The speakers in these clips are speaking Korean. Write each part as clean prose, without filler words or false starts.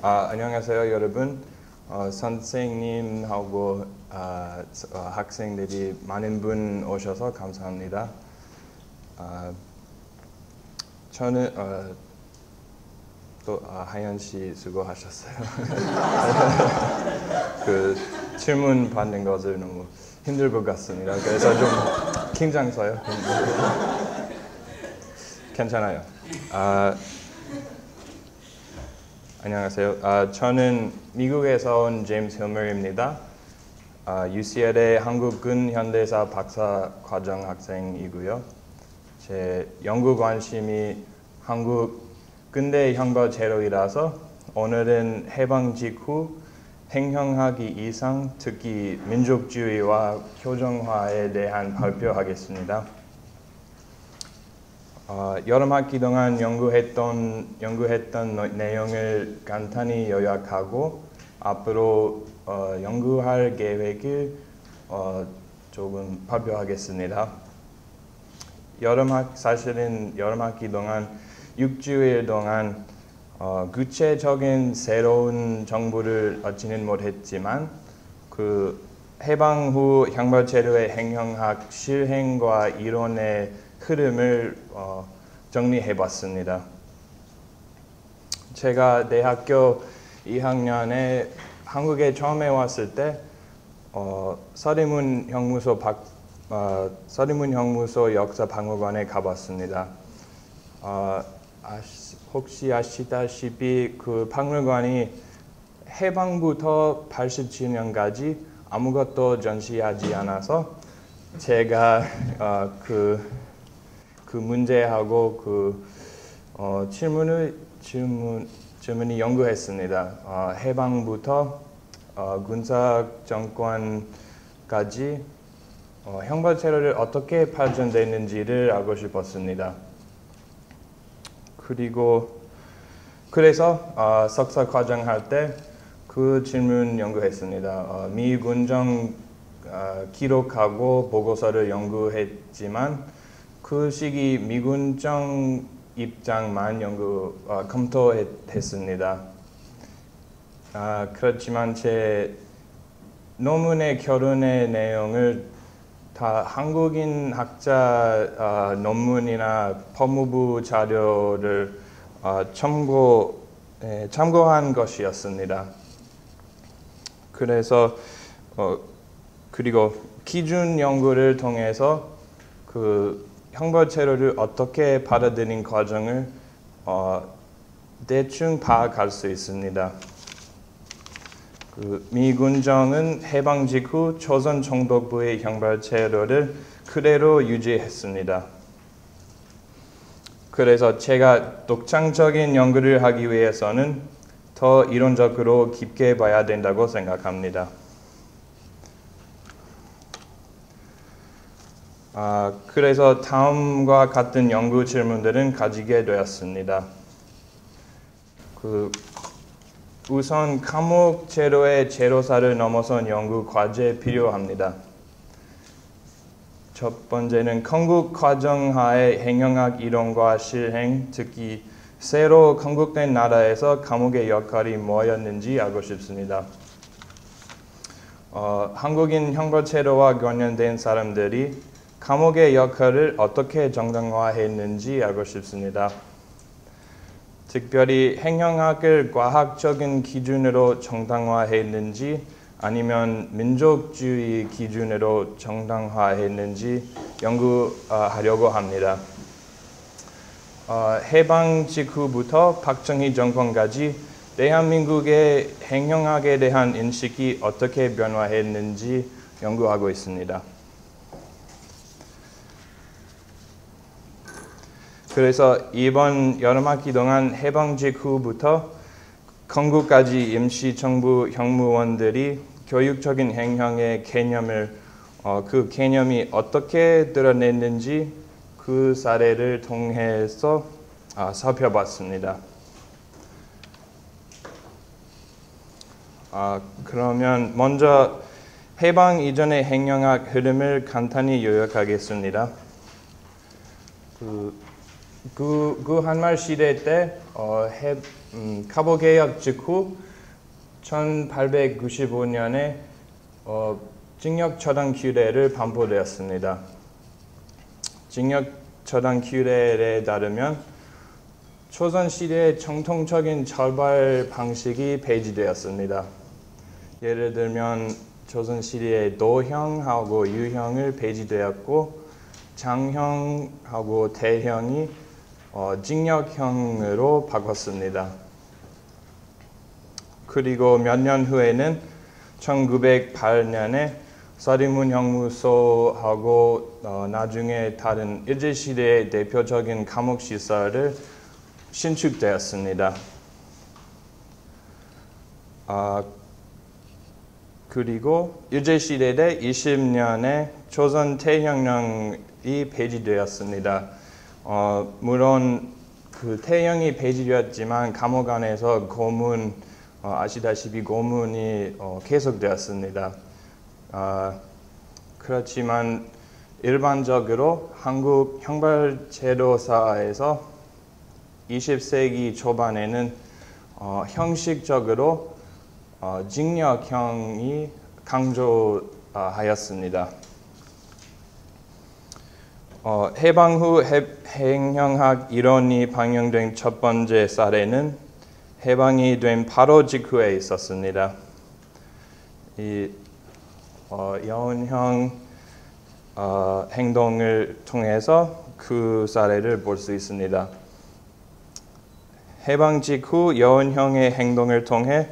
안녕하세요, 여러분. 선생님하고 학생들이 많은 분 오셔서 감사합니다. 저는 또 하연 씨 수고하셨어요. 그 질문 받는 것을 너무 힘들 것 같습니다. 그래서 좀 긴장돼요. 괜찮아요. 안녕하세요. 저는 미국에서 온 제임스 힐머입니다. UCLA 한국 근현대사 박사 과정 학생이고요. 제 연구 관심이 한국 근대 형벌 제도이라서 오늘은 해방 직후 행정하기 이상, 특히 민족주의와 교정화에 대한 발표하겠습니다. 여름 학기 동안 연구했던 내용을 간단히 요약하고 앞으로 연구할 계획을 조금 발표하겠습니다. 사실은 여름 학기 동안 6주일 동안 구체적인 새로운 정보를 얻지는 못했지만 그 해방 후 형벌제도의 행정학 실행과 이론의 흐름을 정리해봤습니다. 제가 대학교 2학년에 한국에 처음에 왔을 때 서리문 형무소 역사박물관에 가봤습니다. 혹시 아시다시피 그 박물관이 해방부터 87년까지 아무것도 전시하지 않아서 제가 그 문제하고 질문이 연구했습니다. 해방부터 군사정권까지 형벌제도를 어떻게 발전됐는지를 알고 싶었습니다. 그래서 석사 과정 할 때 그 질문 연구했습니다. 미 군정 기록하고 보고서를 연구했지만 그 시기 미군정 입장만 검토했습니다. 그렇지만 제 논문의 결론의 내용을 다 한국인 학자 논문이나 법무부 자료를 참고한 것이었습니다. 그리고 기준 연구를 통해서 그 형벌제도를 어떻게 받아들인 과정을 대충 파악할 수 있습니다. 미군정은 해방 직후 조선 총독부의 형벌제도를 그대로 유지했습니다. 그래서 제가 독창적인 연구를 하기 위해서는 더 이론적으로 깊게 봐야 된다고 생각합니다. 그래서 다음과 같은 연구 질문들은 가지게 되었습니다. 우선 감옥 제도의 제도사를 넘어선 연구 과제 필요합니다. 첫 번째는 건국 과정 하에 행정학 이론과 실행, 특히 새로 건국된 나라에서 감옥의 역할이 뭐였는지 알고 싶습니다. 한국인 형벌제도와 관련된 사람들이 감옥의 역할을 어떻게 정당화했는지 알고 싶습니다. 특별히 행정학을 과학적인 기준으로 정당화했는지 아니면 민족주의 기준으로 정당화했는지 연구하려고 합니다. 해방 직후부터 박정희 정권까지 대한민국의 행정학에 대한 인식이 어떻게 변화했는지 연구하고 있습니다. 그래서 이번 여름학기 동안 해방 직후부터 건국까지 임시정부 형무원들이 교육적인 행정의 개념을 그 개념이 어떻게 드러냈는지 그 사례를 통해서 살펴봤습니다. 그러면 먼저 해방 이전의 행정학 흐름을 간단히 요약하겠습니다. 그 한말 시대 때 카보개혁 직후 1895년에 징역 처단 규례를 반포되었습니다. 징역 처단 규례에 따르면 조선시대의 정통적인 처벌 방식이 폐지되었습니다. 예를 들면 조선시대의 도형하고 유형을 폐지되었고 장형하고 대형이 징역형으로 바꿨습니다. 그리고 몇 년 후에는 1908년에 서리문 형무소하고 나중에 다른 일제시대의 대표적인 감옥시설을 신축되었습니다. 그리고 일제시대 때 20년에 조선 태형령이 폐지되었습니다. 물론 그 태형이 폐지되었지만 감옥 안에서 고문, 아시다시피 고문이 계속되었습니다. 그렇지만 일반적으로 한국 형벌제도사에서 20세기 초반에는 형식적으로 징역형이 강조하였습니다. 해방 후 행형학 이론이 방영된 첫 번째 사례는 해방이 된 바로 직후에 있었습니다. 이 여운형 행동을 통해서 그 사례를 볼 수 있습니다. 해방 직후 여운형의 행동을 통해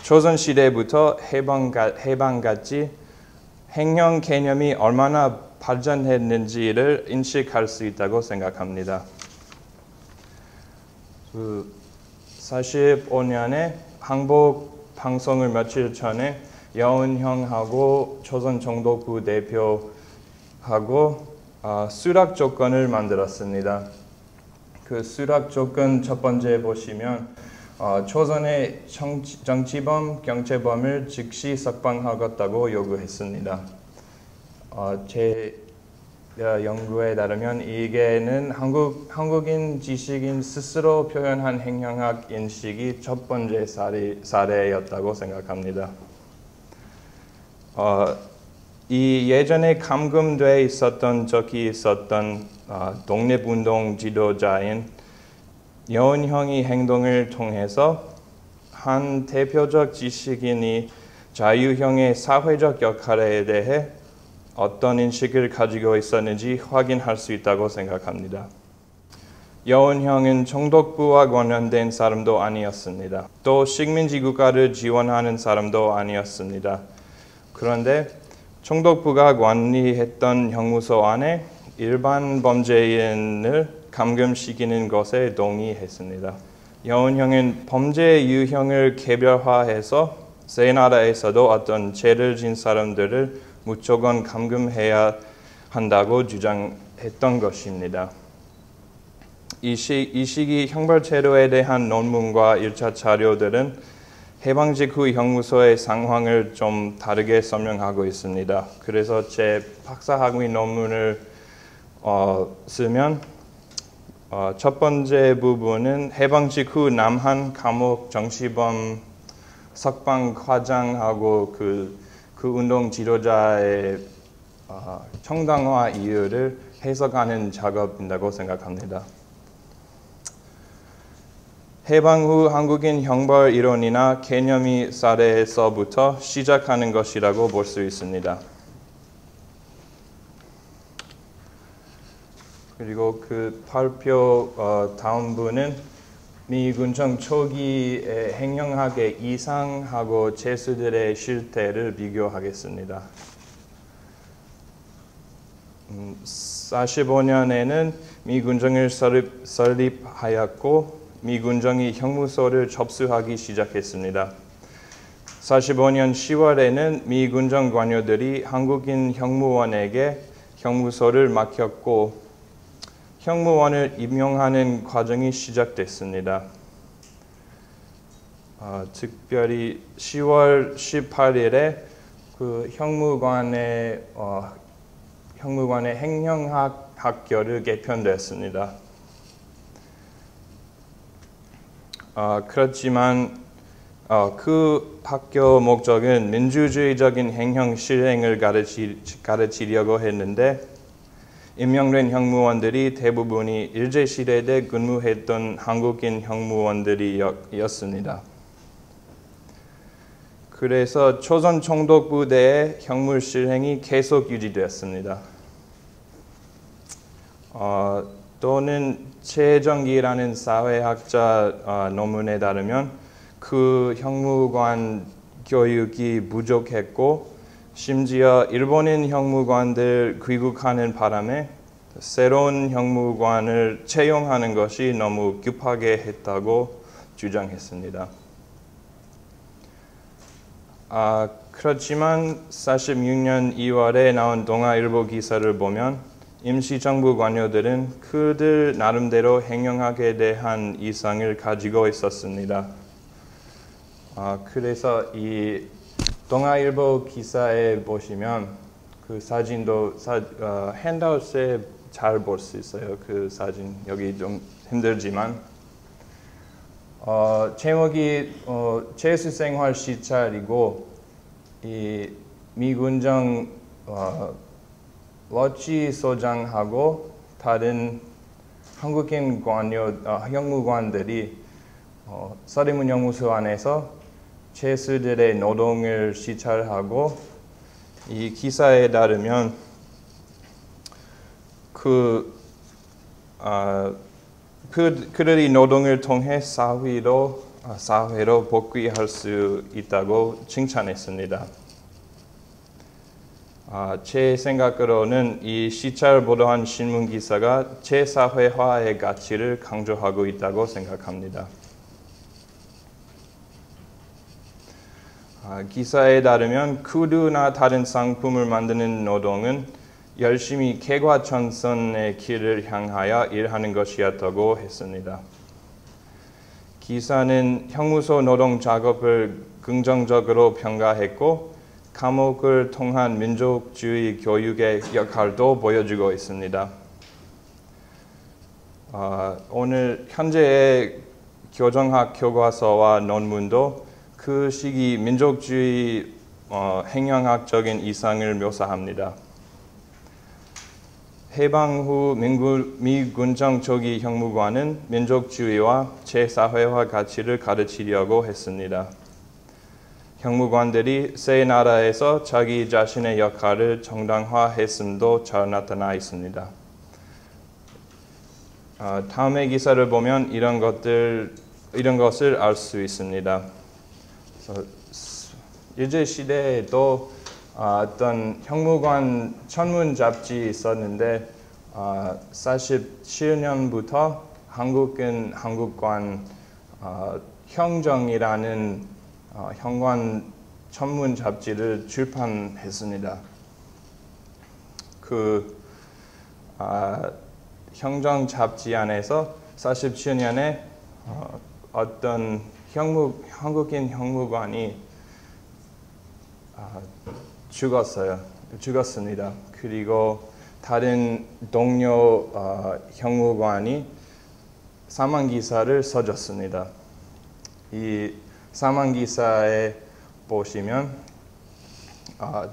조선시대부터 해방까지 행형 개념이 얼마나 발전했는지를 인식할 수 있다고 생각합니다. 45년에 항복 방송을 며칠 전에 여운형하고 조선정독부 대표하고 수락 조건을 만들었습니다. 그 수락 조건 첫 번째 보시면 조선의 정치범, 경제범을 즉시 석방하겠다고 요구했습니다. 제 연구에 따르면 이게는 한국인 지식인 스스로 표현한 행형학 인식이 첫 번째 사례였다고 생각합니다. 이 예전에 감금돼 있었던 적이 있었던 독립운동 지도자인 여운형의 행동을 통해서 한 대표적 지식인이 자유형의 사회적 역할에 대해 어떤 인식을 가지고 있었는지 확인할 수 있다고 생각합니다. 여운형은 정독부와 관련된 사람도 아니었습니다. 또 식민지 국가를 지원하는 사람도 아니었습니다. 그런데 정독부가 관리했던 형무소 안에 일반 범죄인을 감금시키는 것에 동의했습니다. 여운형은 범죄 유형을 개별화해서 새 나라에서도 어떤 죄를 진 사람들을 무조건 감금해야 한다고 주장했던 것입니다. 이 시기 형벌제도에 대한 논문과 1차 자료들은 해방 직후 형무소의 상황을 좀 다르게 설명하고 있습니다. 그래서 제 박사학위 논문을 쓰면 첫 번째 부분은 해방 직후 남한 감옥 정치범 석방 과정하고 그 운동 지도자의 정당화 이유를 해석하는 작업이라고 생각합니다. 해방 후 한국인 형벌 이론이나 개념이 사례에서부터 시작하는 것이라고 볼 수 있습니다. 그리고 그 발표 다음 부는 미군정 초기의 행형학의 이상하고 죄수들의 실태를 비교하겠습니다. 45년에는 미군정을 설립하였고 미군정이 형무소를 접수하기 시작했습니다. 45년 10월에는 미군정 관료들이 한국인 형무원에게 형무소를 맡겼고 형무원을 임용하는 과정이 시작됐습니다. 특별히 10월 18일에 그 형무관의 행형학 학교를 개편됐습니다. 그렇지만 그 학교 목적은 민주주의적인 행정 실행을 가르치려고 했는데 임명된 형무원들이 대부분이 일제시대 때 근무했던 한국인 형무원들이었습니다. 그래서 조선 총독부대의 형무 실행이 계속 유지되었습니다. 또는 최정기라는 사회학자 논문에 따르면 그 형무관 교육이 부족했고 심지어 일본인 형무관들 귀국하는 바람에 새로운 형무관을 채용하는 것이 너무 급하게 했다고 주장했습니다. 그렇지만 46년 2월에 나온 동아일보 기사를 보면 임시정부 관료들은 그들 나름대로 행정학에 대한 이상을 가지고 있었습니다. 그래서 이 동아일보 기사에 보시면 그 사진도 핸드아웃에 잘 볼 수 있어요. 그 사진 여기 좀 힘들지만 제목이 재수생활 시찰이고 이 미군정 러치 소장하고 다른 한국인 형무관들이 서리문연구소 안에서 죄수들의 노동을 시찰하고 이 기사에 따르면 그들이 노동을 통해 사회로 복귀할 수 있다고 칭찬했습니다. 제 생각으로는 이 시찰 보도한 신문 기사가 재사회화의 가치를 강조하고 있다고 생각합니다. 기사에 따르면 구두나 다른 상품을 만드는 노동은 열심히 개과천선의 길을 향하여 일하는 것이었다고 했습니다. 기사는 형무소 노동 작업을 긍정적으로 평가했고 감옥을 통한 민족주의 교육의 역할도 보여주고 있습니다. 오늘 현재의 교정학 교과서와 논문도 그 시기 민족주의 행정학적인 이상을 묘사합니다. 해방 후 미군정 초기 형무관은 민족주의와 재사회화 가치를 가르치려고 했습니다. 형무관들이 새 나라에서 자기 자신의 역할을 정당화했음도 잘 나타나 있습니다. 다음의 기사를 보면 이런 것을 알 수 있습니다. 일제 시대에도 어떤 형무관 전문 잡지 있었는데 47년부터 한국은 한국관 형정이라는 형관 전문 잡지를 출판했습니다. 그 형정 잡지 안에서 47년에 어떤 한국인 형무관이 죽었습니다. 그리고 다른 동료 형무관이 사망 기사를 써줬습니다. 이 사망 기사에 보시면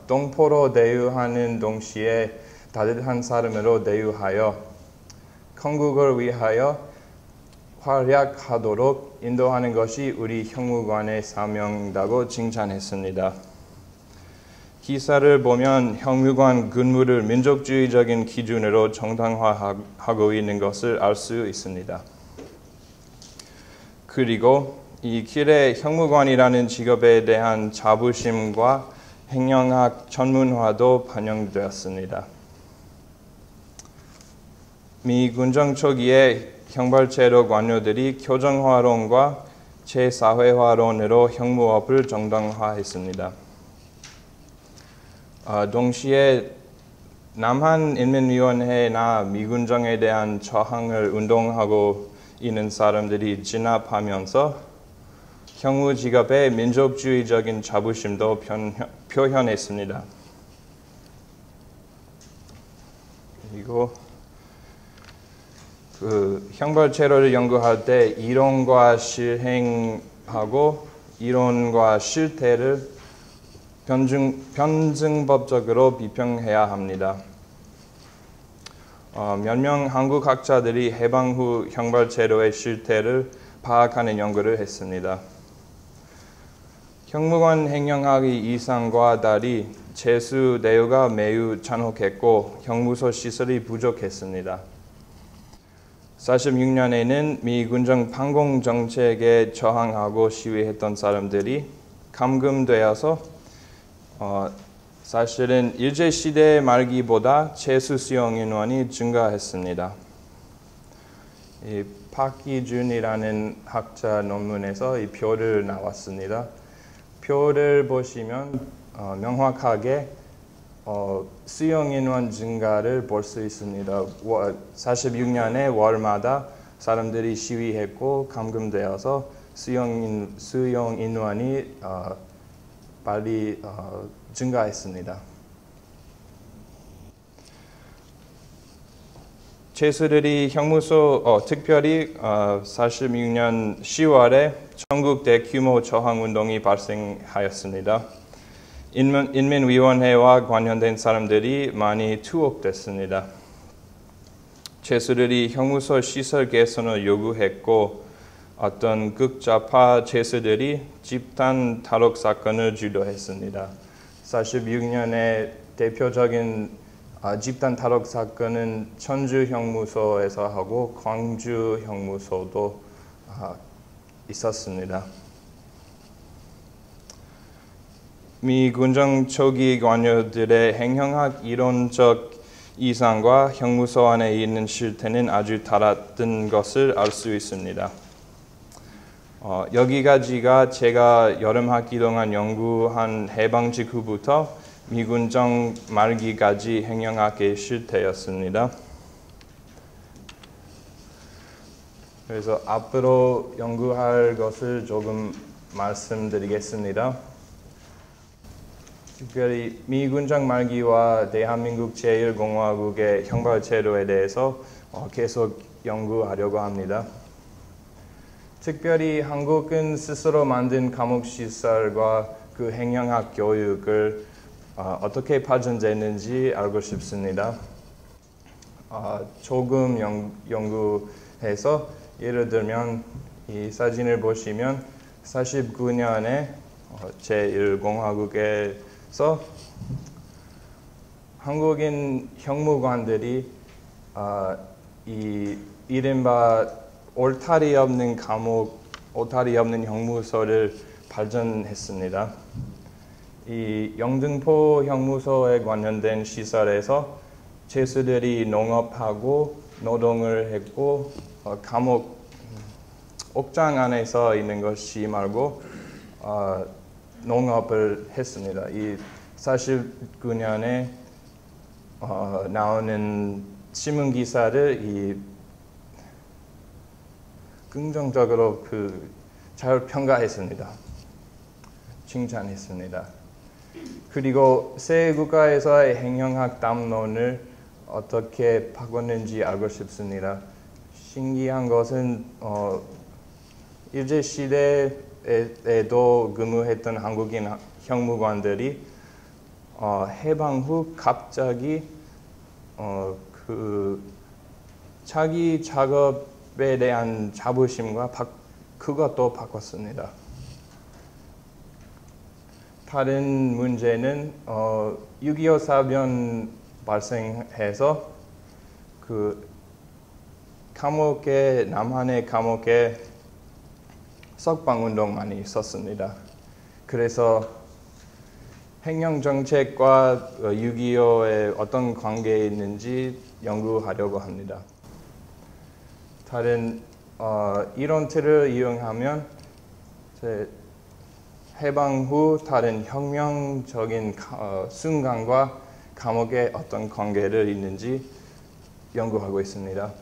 동포로 대우하는 동시에 따뜻한 사람으로 대우하여 건국을 위하여 활약하도록 인도하는 것이 우리 형무관의 사명이라고 칭찬했습니다. 기사를 보면 형무관 근무를 민족주의적인 기준으로 정당화하고 있는 것을 알 수 있습니다. 그리고 이 길의 형무관이라는 직업에 대한 자부심과 행정학 전문화도 반영되었습니다. 미 군정 초기에 형벌제도 관료들이 교정화론과 재사회화론으로 형무업을 정당화했습니다. 동시에 남한인민위원회나 미군정에 대한 저항을 운동하고 있는 사람들이 진압하면서 형무직업의 민족주의적인 자부심도 표현했습니다. 그리고 그 형벌제도를 연구할 때 이론과 실행하고 이론과 실태를 변증법적으로 비평해야 합니다. 몇 명 한국 학자들이 해방 후 형벌제도의 실태를 파악하는 연구를 했습니다. 형무관 행정학의 이상과 달리 재수 대우가 매우 잔혹했고 형무소 시설이 부족했습니다. 46년에는 미 군정 판공 정책에 저항하고 시위했던 사람들이 감금되어서 사실은 일제시대 말기보다 재수 수용 인원이 증가했습니다. 이 박기준이라는 학자 논문에서 이 표를 나왔습니다. 표를 보시면 명확하게 수용 인원 증가를 볼 수 있습니다. 46년에 월마다 사람들이 시위했고 감금되어서 수용 인원이 빨리 증가했습니다. 재수들이 형무소 특별히 46년 10월에 전국 대규모 저항운동이 발생하였습니다. 인민위원회와 관련된 사람들이 많이 투옥됐습니다. 재수들이 형무소 시설 개선을 요구했고 어떤 극좌파 재수들이 집단 탈옥 사건을 주도했습니다. 46년에 대표적인 집단 탈옥 사건은 천주 형무소에서 하고 광주 형무소도 있었습니다. 미 군정 초기 관료들의 행정학 이론적 이상과 형무소 안에 있는 실태는 아주 달랐던 것을 알 수 있습니다. 여기까지가 제가 여름 학기 동안 연구한 해방 직후부터 미군정 말기까지 행정학의 실태였습니다. 그래서 앞으로 연구할 것을 조금 말씀드리겠습니다. 특별히 미군정 말기와 대한민국 제1공화국의 형벌제도에 대해서 계속 연구하려고 합니다. 특별히 한국은 스스로 만든 감옥시설과 그 행정학 교육을 어떻게 발전됐는지 알고 싶습니다. 조금 연구해서 예를 들면 이 사진을 보시면 49년에 제1공화국에서 한국인 형무관들이 이 이른바 올타리 없는 감옥, 올타리 없는 형무소를 발전했습니다. 이 영등포 형무소에 관련된 시설에서 재수들이 농업하고 노동을 했고 감옥 옥장 안에서 있는 것이 말고 농업을 했습니다. 이 49년에 나오는 신문 기사를 이 긍정적으로 잘 평가했습니다. 칭찬했습니다. 그리고 새 국가에서의 행정학 담론을 어떻게 바꿨는지 알고 싶습니다. 신기한 것은 일제시대에도 근무했던 한국인 형무관들이 해방 후 갑자기 자기 작업에 대한 자부심과 그것도 바꿨습니다. 다른 문제는 6.25 사변 발생해서 남한의 감옥에 석방운동 많이 있었습니다. 그래서 행정정책과 6.25에 어떤 관계가 있는지 연구하려고 합니다. 다른 이론틀을 이용하면 해방 후 다른 혁명적인 순간과 감옥에 어떤 관계를 있는지 연구하고 있습니다.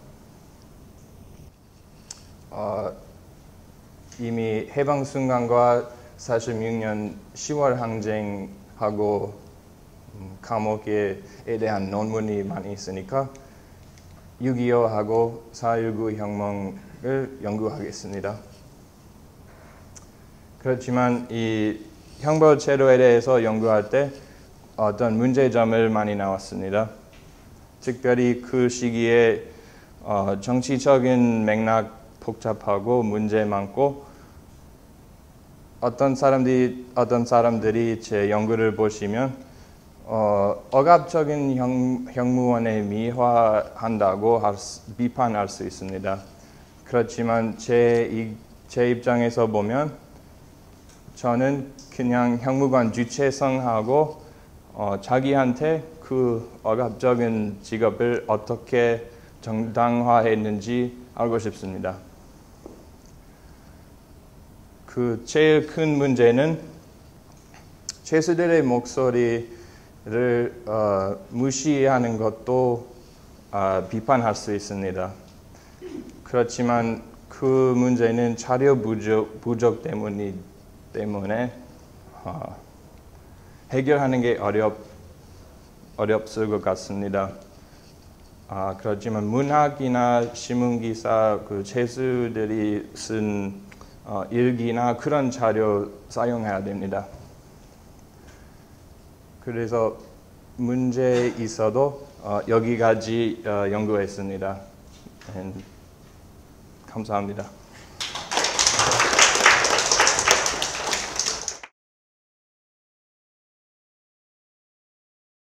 이미 해방 순간과 46년 10월 항쟁하고 감옥에 대한 논문이 많이 있으니까 6.25하고 4.19 혁명을 연구하겠습니다. 그렇지만 이 형벌 제도에 대해서 연구할 때 어떤 문제점을 많이 나왔습니다. 특별히 그 시기에 정치적인 맥락 복잡하고 문제 많고 어떤 사람들이 제 연구를 보시면 억압적인 형무원에 미화한다고 비판할 수 있습니다. 그렇지만 제 입장에서 보면 저는 그냥 형무관 주체성하고 자기한테 그 억압적인 직업을 어떻게 정당화했는지 알고 싶습니다. 그 제일 큰 문제는 죄수들의 목소리를 무시하는 것도 비판할 수 있습니다. 그렇지만 그 문제는 자료 부족 때문에 해결하는 게 어렵을 것 같습니다. 그렇지만 문학이나 신문기사 그 죄수들이 쓴 일기나 그런 자료 사용해야 됩니다. 그래서 문제 있어도 여기까지 연구했습니다. 감사합니다.